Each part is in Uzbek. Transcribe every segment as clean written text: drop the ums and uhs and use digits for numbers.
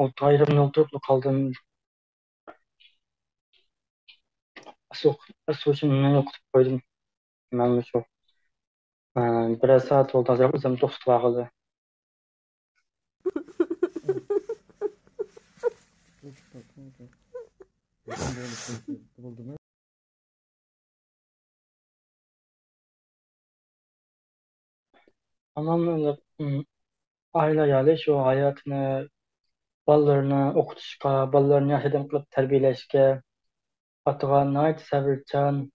O ayrımını oturup kaldım. Su için ben okutup koydum. Ben de çok. Biraz saat oldu. Hazır özüm dost bağlı. Anam öyle aile yani şu hayatını, ballarını okutuşka, ballarını yaşadan kılıp terbiyeleşke, atığa nait sabırcan,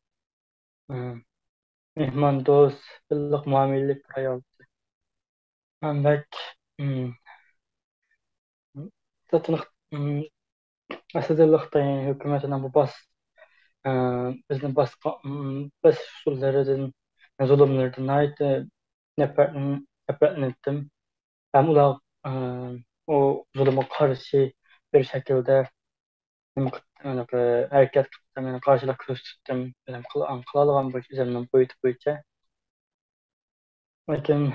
mehman dost, ıllık muamelelik hayal. Ben bek, zaten asıdırlıkta yani hükümetine bu e, bizden bas usullerden, zulümlerden ait nefret ettim. Ben ular o zulüme karşı bir şekilde yani, hareket kıldım, yani karşılık gösterdim. Benim kılalığım bu üzerinden boyutu boyunca. Lakin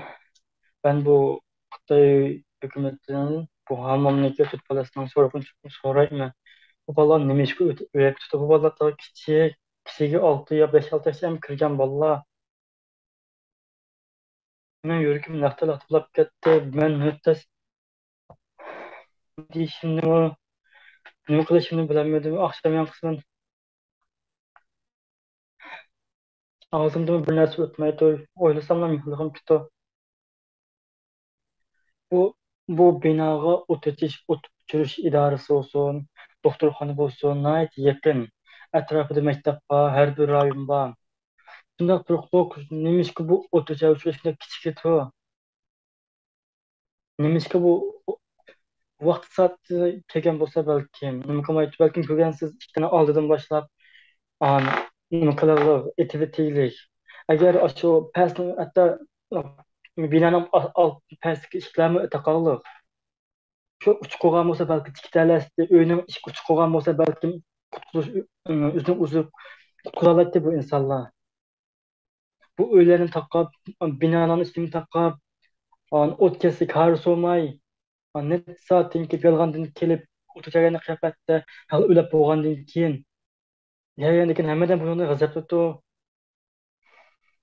ben bu Xitay hükümetinin bu hamamdaki tutmalasından sorayım. Bu bala nemişki üyek tutup bu bala ta kiçigi 6 ya 5-6 yaşam kirgen balla. Men yürükim naqtal atıplap ketdi. Men nöttes deyişimni o nima qilishimni bilolmadim. Akşam yankısından ağzımdan bir narsa o'tmaydi. O'ylasam ham yig'ligim tutdi. Bu bu binaga o't o'chirish idorasi bo'lsin, doktorxona bo'lsin, nihoyat yaqin. Atrofida maktab bor, har bir rayon bor. Shundoq turib, nemishki bu o't o'chirish shunday kichik edi. Nemishki bu vaqt soati kelgan bo'lsa balkim, nima qilmaydi, balkim ko'rgansiz ikkitani oldidan boshlab, an nima qilarlar, etivitiylik. Agar shu pastni hatto binoning pastki ishlarni taqarliq. Shu uch qo'rg'on bo'lsa balki ikkitalasida uyning ikki uch qo'rg'on bo'lsa balkim qutqarish o'zini o'zi qutqara oladi bu insonlar. Bu uylarni taqab, binolarni üstünü taqab, o't kesik har so'may, net soatdan kelib yolg'ondan kelib o'tirgan qiyofada hali o'lab bo'lgandan keyin yayanikin hammadan bundan g'azab o'tdi.